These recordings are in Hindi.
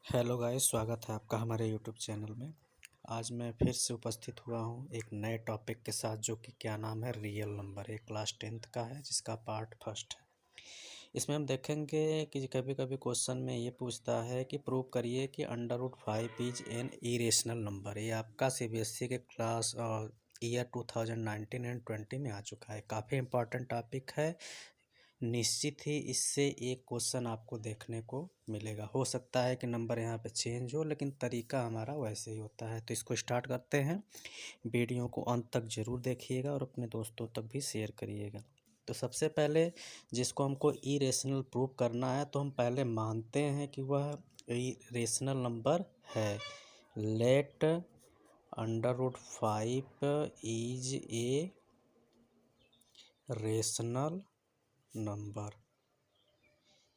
हेलो गाइस, स्वागत है आपका हमारे यूट्यूब चैनल में। आज मैं फिर से उपस्थित हुआ हूँ एक नए टॉपिक के साथ, जो कि क्या नाम है, रियल नंबर। एक क्लास 10th का है, जिसका पार्ट फर्स्ट है। इसमें हम देखेंगे कि कभी कभी क्वेश्चन में ये पूछता है कि प्रूव करिए कि √5 इज एन इरेशनल नंबर। ये आपका सीबीएसई के क्लास ईयर 2019 एंड 20 में आ चुका है। काफ़ी इंपॉर्टेंट टॉपिक है। निश्चित ही इससे एक क्वेश्चन आपको देखने को मिलेगा। हो सकता है कि नंबर यहाँ पे चेंज हो, लेकिन तरीका हमारा वैसे ही होता है। तो इसको स्टार्ट करते हैं। वीडियो को अंत तक ज़रूर देखिएगा और अपने दोस्तों तक भी शेयर करिएगा। तो सबसे पहले जिसको हमको इरेशनल प्रूव करना है, तो हम पहले मानते हैं कि वह इरेशनल नंबर है। Let √5 is a rational number.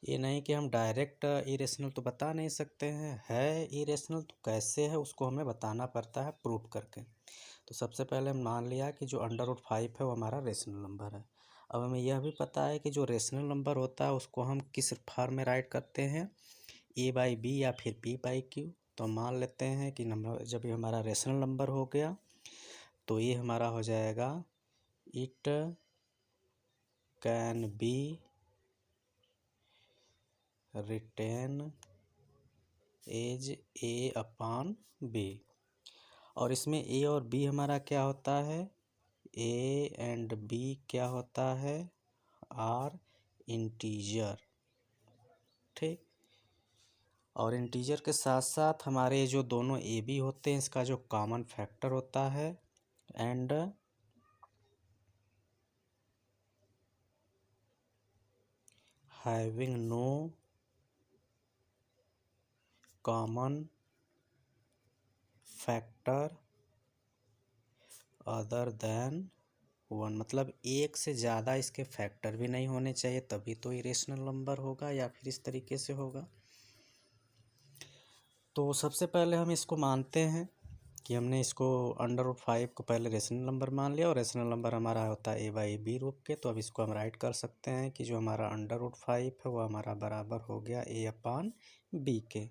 ये नहीं कि हम डायरेक्ट इरेशनल तो बता नहीं सकते हैं, है इरेशनल तो कैसे है उसको हमें बताना पड़ता है प्रूफ करके। तो सबसे पहले हम मान लिया कि जो √5 है वो हमारा रेशनल नंबर है। अब हमें यह भी पता है कि जो रेशनल नंबर होता है उसको हम किस फॉर्म में राइट करते हैं, A/B या फिर P/Q। तो हम मान लेते हैं कि नंबर जब ये हमारा रेशनल नंबर हो गया तो ये हमारा हो जाएगा it can be written as A/B। और इसमें A और B हमारा क्या होता है, A एंड B क्या होता है, आर इंटीजर। ठीक। और इंटीजर के साथ साथ हमारे जो दोनों AB होते हैं, इसका जो कॉमन फैक्टर होता है, and having no common factor other than 1। मतलब एक से ज़्यादा इसके फैक्टर भी नहीं होने चाहिए, तभी तो इरेशनल नंबर होगा, या फिर इस तरीके से होगा। तो सबसे पहले हम इसको मानते हैं कि हमने इसको √5 को पहले रेशनल नंबर मान लिया, और रेशनल नंबर हमारा होता है A/B रूप के। तो अब इसको हम राइट कर सकते हैं कि जो हमारा √5 है वो हमारा बराबर हो गया A/B के।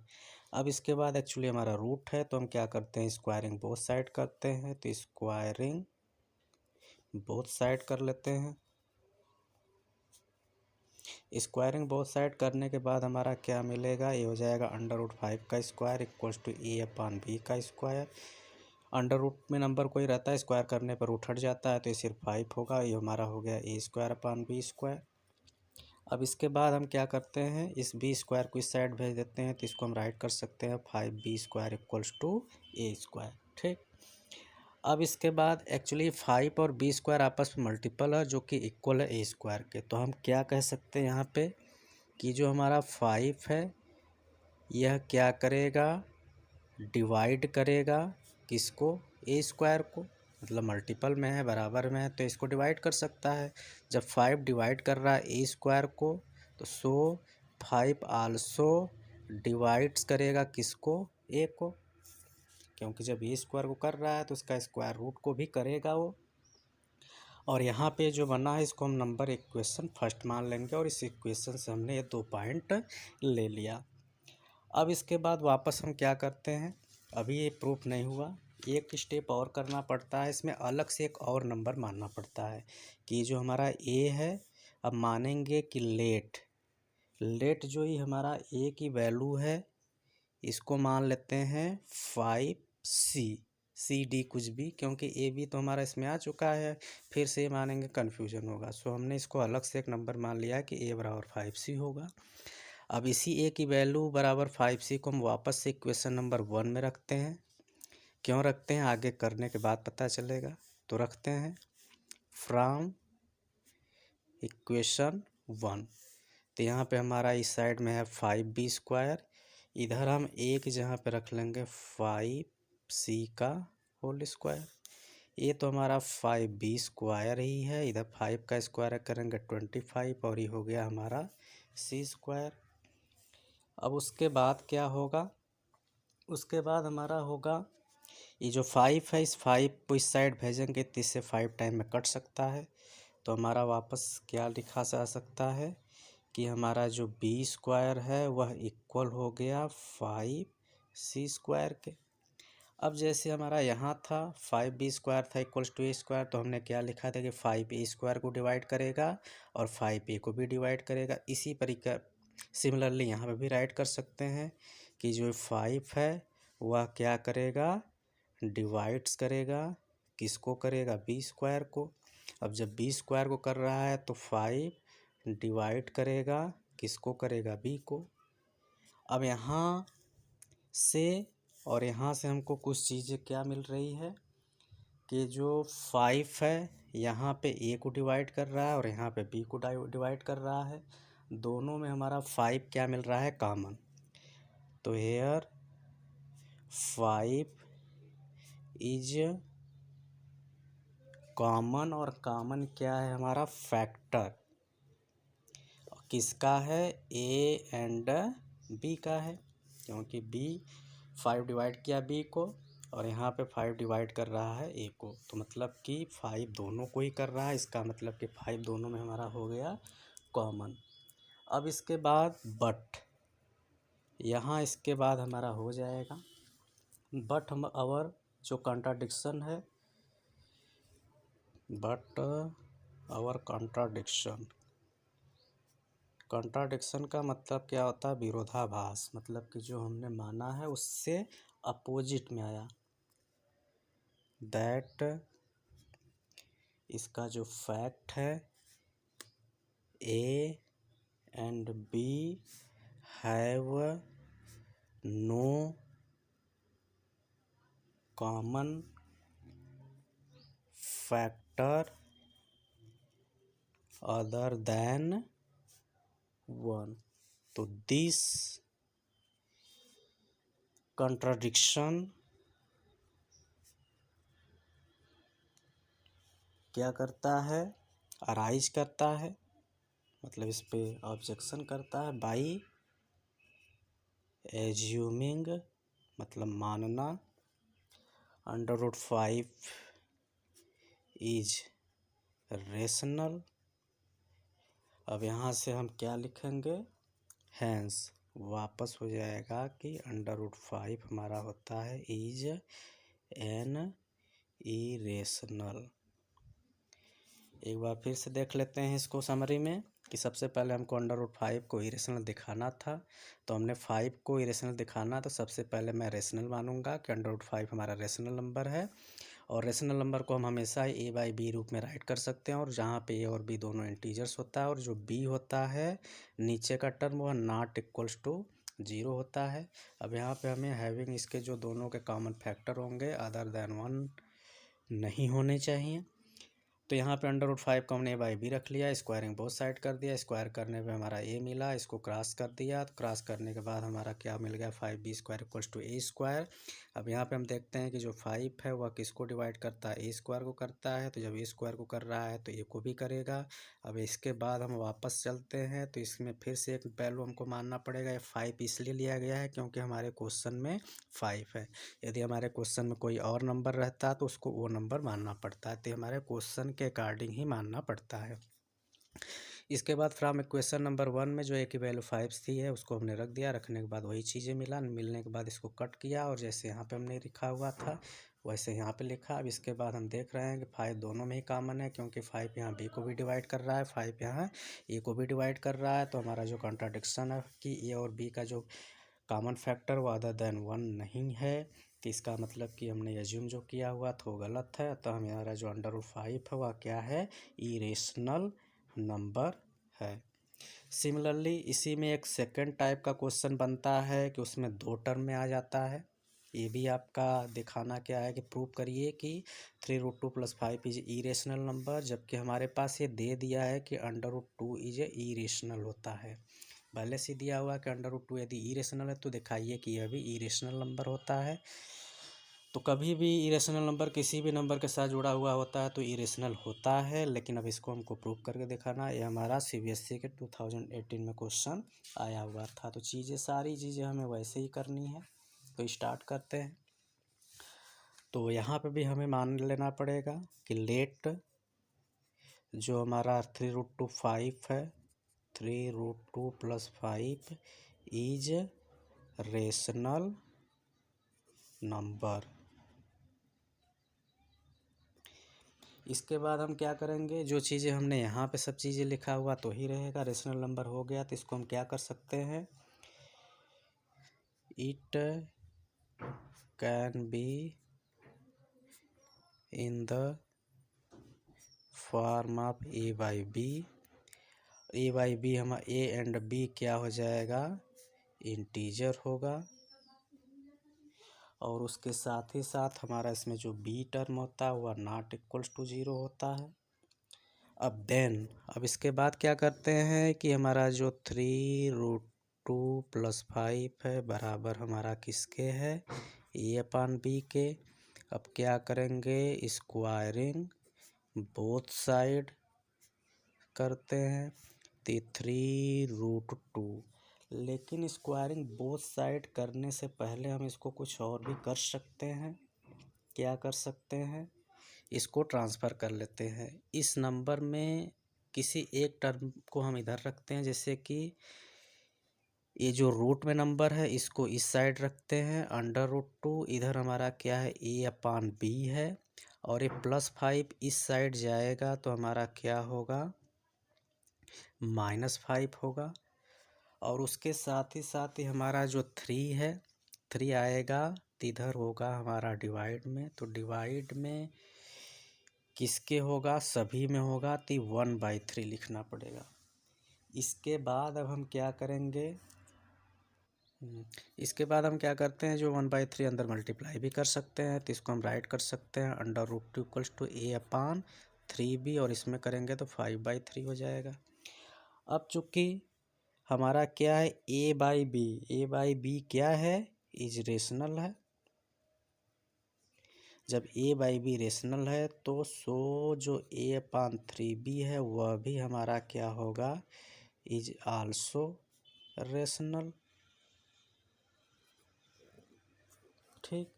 अब इसके बाद एक्चुअली हमारा रूट है, तो हम क्या करते हैं, स्क्वायरिंग बोथ साइड करते हैं। तो स्क्वायरिंग बोथ साइड कर लेते हैं। स्क्वायरिंग बोथ साइड करने के बाद हमारा क्या मिलेगा, ये हो जाएगा √5 का स्क्वायर इक्वल्स टू A/B का स्क्वायर। अंडर रूट में नंबर कोई रहता है, स्क्वायर करने पर रूट हट जाता है, तो ये सिर्फ 5 होगा। ये हमारा हो गया A²/B²। अब इसके बाद हम क्या करते हैं, इस B² को इस साइड भेज देते हैं। तो इसको हम राइट कर सकते हैं 5B² इक्वल्स टू A²। ठीक। अब इसके बाद एक्चुअली 5 और B² आपस में मल्टीपल है, जो कि इक्वल है A² के। तो हम क्या कह सकते हैं यहाँ पे कि जो हमारा 5 है यह क्या करेगा, डिवाइड करेगा किसको, A² को। मतलब मल्टीपल में है, बराबर में है, तो इसको डिवाइड कर सकता है। जब 5 डिवाइड कर रहा है A² को, तो 5 आल्सो डिवाइड्स करेगा किसको, A को। क्योंकि जब A² को कर रहा है तो उसका स्क्वायर रूट को भी करेगा वो। और यहाँ पे जो बना है इसको हम नंबर इक्वेशन फर्स्ट मान लेंगे, और इस इक्वेशन से हमने ये 2 पॉइंट ले लिया। अब इसके बाद वापस हम क्या करते हैं, अभी ये प्रूफ नहीं हुआ, एक स्टेप और करना पड़ता है। इसमें अलग से एक और नंबर मानना पड़ता है कि जो हमारा A है, अब मानेंगे कि लेट जो ही हमारा A की वैल्यू है, इसको मान लेते हैं 5C कुछ भी, क्योंकि AB तो हमारा इसमें आ चुका है। फिर से मानेंगे कन्फ्यूजन होगा, सो हमने इसको अलग से एक नंबर मान लिया कि A बराबर 5C होगा। अब इसी A की वैल्यू बराबर 5C को हम वापस से इक्वेशन नंबर 1 में रखते हैं। क्यों रखते हैं, आगे करने के बाद पता चलेगा। तो रखते हैं फ्रॉम इक्वेशन 1। तो यहाँ पे हमारा इस साइड में है 5B², इधर हम एक जहाँ पे रख लेंगे 5C का होल स्क्वायर। ये तो हमारा 5B² ही है, इधर 5 का स्क्वायर करेंगे 25, और ये हो गया हमारा C²। अब उसके बाद क्या होगा, उसके बाद हमारा होगा ये जो 5 है, इस 5 को इस साइड भेजेंगे तो इससे 5 टाइम में कट सकता है। तो हमारा वापस क्या लिखा जा सकता है कि हमारा जो बी स्क्वायर है वह इक्वल हो गया 5c² के। अब जैसे हमारा यहाँ था 5b² था इक्वल्स टू a², तो हमने क्या लिखा था कि 5a² को डिवाइड करेगा और 5a को भी डिवाइड करेगा। इसी प्रकार सिमिलरली यहाँ पे भी राइट कर सकते हैं कि जो 5 है वह क्या करेगा, डिवाइड्स करेगा, किसको करेगा, b² को। अब जब b² को कर रहा है तो 5 डिवाइड करेगा, किसको करेगा, b को। अब यहाँ से और यहाँ से हमको कुछ चीज़ें क्या मिल रही है कि जो 5 है यहाँ पे a को डिवाइड कर रहा है और यहाँ पे b को डिवाइड कर रहा है। दोनों में हमारा 5 क्या मिल रहा है, कॉमन। तो हेयर 5 इज कॉमन, और कॉमन क्या है हमारा, फैक्टर किसका है, a एंड b का है, क्योंकि b 5 डिवाइड किया b को और यहाँ पे 5 डिवाइड कर रहा है a को, तो मतलब कि 5 दोनों को ही कर रहा है। इसका मतलब कि 5 दोनों में हमारा हो गया कॉमन। अब इसके बाद बट, यहाँ इसके बाद हमारा हो जाएगा बट हम अवर जो कॉन्ट्राडिक्शन है, बट आवर कॉन्ट्राडिक्शन। कॉन्ट्राडिक्शन का मतलब क्या होता है, विरोधाभास, मतलब कि जो हमने माना है उससे अपोजिट में आया। दैट इसका जो फैक्ट है A and B have no common factor other than 1। तो दिस कंट्राडिक्शन क्या करता है, अराइज करता है, मतलब इस पे ऑब्जेक्शन करता है, बाई एज्यूमिंग मतलब मानना, √5 इज रेशनल। अब यहाँ से हम क्या लिखेंगे, हैंस वापस हो जाएगा कि √5 हमारा होता है इज एन इरेशनल। एक बार फिर से देख लेते हैं इसको समरी में कि सबसे पहले हमको √5 को इरेशनल दिखाना था, तो हमने 5 को इरेशनल दिखाना, तो सबसे पहले मैं रेशनल मानूंगा कि √5 हमारा रेशनल नंबर है। और रेशनल नंबर को हम हमेशा a/b रूप में राइट कर सकते हैं, और जहाँ पे a और b दोनों इंटीजर्स होता है और जो b होता है नीचे का टर्म वह नॉट इक्वल्स टू 0 होता है। अब यहाँ पे हमें हैविंग इसके जो दोनों के कॉमन फैक्टर होंगे अदर देन 1 नहीं होने चाहिए। तो यहाँ पे √5 को हमने a/b रख लिया, स्क्वायरिंग बोथ साइड कर दिया, स्क्वायर करने पे हमारा a मिला, इसको क्रॉस कर दिया, तो क्रॉस करने के बाद हमारा क्या मिल गया, 5b² इक्वल्स टू a²। अब यहाँ पे हम देखते हैं कि जो 5 है वह किसको डिवाइड करता है, a² को करता है, तो जब a² को कर रहा है तो a को भी करेगा। अब इसके बाद हम वापस चलते हैं, तो इसमें फिर से एक वैल्यू हमको मानना पड़ेगा। ये 5 इसलिए लिया गया है क्योंकि हमारे क्वेश्चन में 5 है। यदि हमारे क्वेश्चन में कोई और नंबर रहता तो उसको वो नंबर मानना पड़ता है, तो हमारे क्वेश्चन के अकॉर्डिंग ही मानना पड़ता है। इसके बाद फ्रॉम इक्वेशन नंबर 1 में जो a की वैल्यू 5 थी है उसको हमने रख दिया, रखने के बाद वही चीज़ें मिलने के बाद इसको कट किया, और जैसे यहाँ पे हमने लिखा हुआ था वैसे यहाँ पे लिखा। अब इसके बाद हम देख रहे हैं कि 5 दोनों में ही कॉमन है, क्योंकि 5 यहाँ b को भी डिवाइड कर रहा है, 5 यहाँ a को भी डिवाइड कर रहा है। तो हमारा जो कॉन्ट्राडिक्शन है कि a और b का जो कॉमन फैक्टर वो अदर देन 1 नहीं है, तो इसका मतलब कि हमने एज्यूम जो किया हुआ था वो गलत है। तो हमारा जो √5 है वह क्या है, इरेशनल नंबर है। सिमिलरली इसी में एक सेकंड टाइप का क्वेश्चन बनता है कि उसमें 2 टर्म में आ जाता है। ये भी आपका दिखाना क्या है कि प्रूव करिए कि 3√2 + 5 इज इरेशनल नंबर, जबकि हमारे पास ये दे दिया है कि √2 इज इरेशनल होता है। पहले से दिया हुआ कि √2 यदि इरेशनल है तो दिखाइए कि यह भी इरेशनल नंबर होता है। तो कभी भी इरेशनल नंबर किसी भी नंबर के साथ जुड़ा हुआ होता है तो इरेशनल होता है, लेकिन अब इसको हमको प्रूव करके दिखाना। ये हमारा CBSE के 2018 में क्वेश्चन आया हुआ था। तो सारी चीज़ें हमें वैसे ही करनी है, तो स्टार्ट करते हैं। तो यहाँ पे भी हमें मान लेना पड़ेगा कि लेट जो हमारा 3√2 5 है 3√2 + 5 इज रेशनल नंबर। इसके बाद हम क्या करेंगे, जो चीज़ें हमने यहाँ पे सब चीज़ें लिखा हुआ तो ही रहेगा, रेशनल नंबर हो गया तो इसको हम क्या कर सकते हैं, it can be in the form of a/b। a/b हम a एंड b क्या हो जाएगा, इंटीजर होगा, और उसके साथ ही साथ हमारा इसमें जो b टर्म होता है वह नॉट इक्वल्स टू 0 होता है। अब इसके बाद क्या करते हैं कि हमारा जो 3√2 + 5 है बराबर हमारा किसके है, a/b के। अब क्या करेंगे, स्क्वायरिंग बोथ साइड करते हैं, तो 3√2, लेकिन स्क्वायरिंग बोथ साइड करने से पहले हम इसको कुछ और भी कर सकते हैं। क्या कर सकते हैं, इसको ट्रांसफ़र कर लेते हैं। इस नंबर में किसी एक टर्म को हम इधर रखते हैं, जैसे कि ये जो रूट में नंबर है इसको इस साइड रखते हैं, √2 इधर हमारा क्या है, a/b है, और ये +5 इस साइड जाएगा तो हमारा क्या होगा, -5 होगा। और उसके साथ ही हमारा जो 3 है, 3 आएगा तो इधर होगा हमारा डिवाइड में, तो डिवाइड में किसके होगा, सभी में होगा, तो 1/3 लिखना पड़ेगा। इसके बाद अब हम क्या करेंगे, इसके बाद हम क्या करते हैं, जो 1/3 अंदर मल्टीप्लाई भी कर सकते हैं, तो इसको हम राइट कर सकते हैं √2 = a/3b, और इसमें करेंगे तो 5/3 हो जाएगा। अब चूँकि हमारा क्या है, a/b क्या है, इज रेशनल है। जब a/b रेशनल है तो जो a/3b है वह भी हमारा क्या होगा, इज आल्सो रेशनल। ठीक,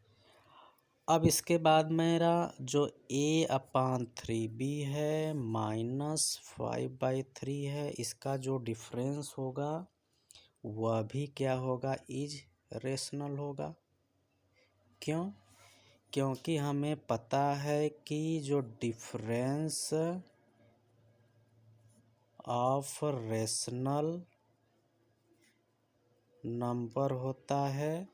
अब इसके बाद मेरा जो a/3b है -5/3 है, इसका जो डिफरेंस होगा वह भी क्या होगा, इज रेशनल होगा। क्यों, क्योंकि हमें पता है कि जो डिफरेंस ऑफ रेशनल नंबर होता है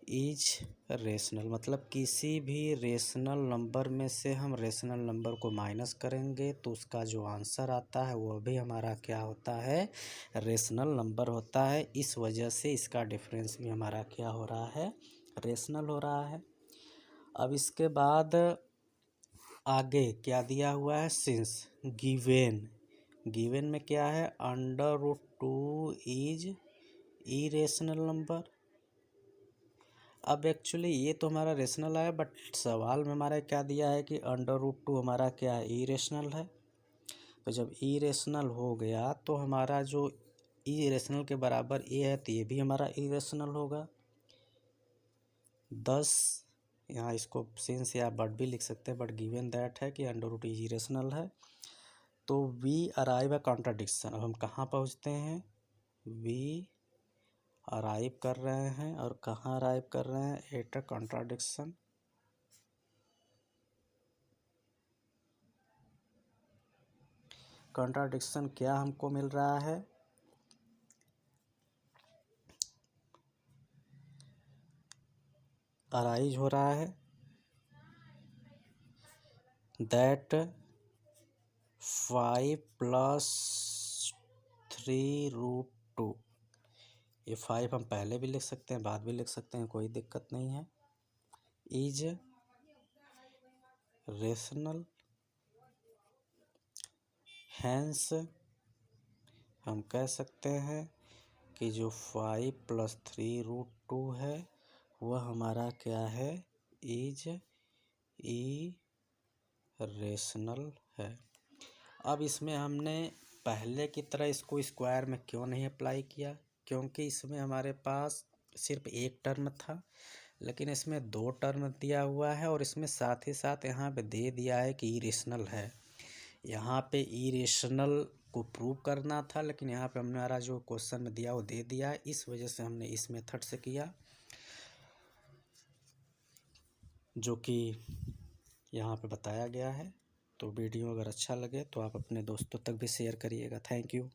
इज रेशनल, मतलब किसी भी रेशनल नंबर में से हम रेशनल नंबर को माइनस करेंगे तो उसका जो आंसर आता है वह भी हमारा क्या होता है, रेशनल नंबर होता है। इस वजह से इसका डिफरेंस भी हमारा क्या हो रहा है, रेशनल हो रहा है। अब इसके बाद आगे क्या दिया हुआ है, सिंस गिवेन में क्या है, √2 इज इरेशनल नंबर। अब एक्चुअली ये तो हमारा रेशनल है, बट सवाल में हमारा क्या दिया है कि √2 हमारा क्या है, इरेशनल है। तो जब इरेशनल हो गया तो हमारा जो इरेशनल के बराबर ए है तो ये भी हमारा इरेशनल होगा। 10 यहाँ इसको सिंस या बट भी लिख सकते हैं, बट गिवन दैट है कि √2 इज इरेशनल है, तो वी अराइव अ कॉन्ट्राडिक्शन। अब हम कहाँ पहुँचते हैं, वी अराइव कर रहे हैं, और कहाँ अराइव कर रहे हैं, एट अ कॉन्ट्राडिक्शन। कॉन्ट्राडिक्शन क्या हमको मिल रहा है, अराइज हो रहा है दैट 5 + 3√2, ये 5 हम पहले भी लिख सकते हैं, बाद भी लिख सकते हैं, कोई दिक्कत नहीं है, इज रेशनल। हैंस हम कह सकते हैं कि जो 5 + 3√2 है वह हमारा क्या है, इज इरेशनल है। अब इसमें हमने पहले की तरह इसको स्क्वायर में क्यों नहीं अप्लाई किया, क्योंकि इसमें हमारे पास सिर्फ एक टर्म था, लेकिन इसमें 2 टर्म दिया हुआ है, और इसमें साथ ही साथ यहाँ पे दे दिया है कि इरेशनल है। यहाँ पे इरेशनल को प्रूव करना था, लेकिन यहाँ पे हमारा जो क्वेश्चन में दिया वो दे दिया है, इस वजह से हमने इस मेथड से किया, जो कि यहाँ पे बताया गया है। तो वीडियो अगर अच्छा लगे तो आप अपने दोस्तों तक भी शेयर करिएगा। Thank you.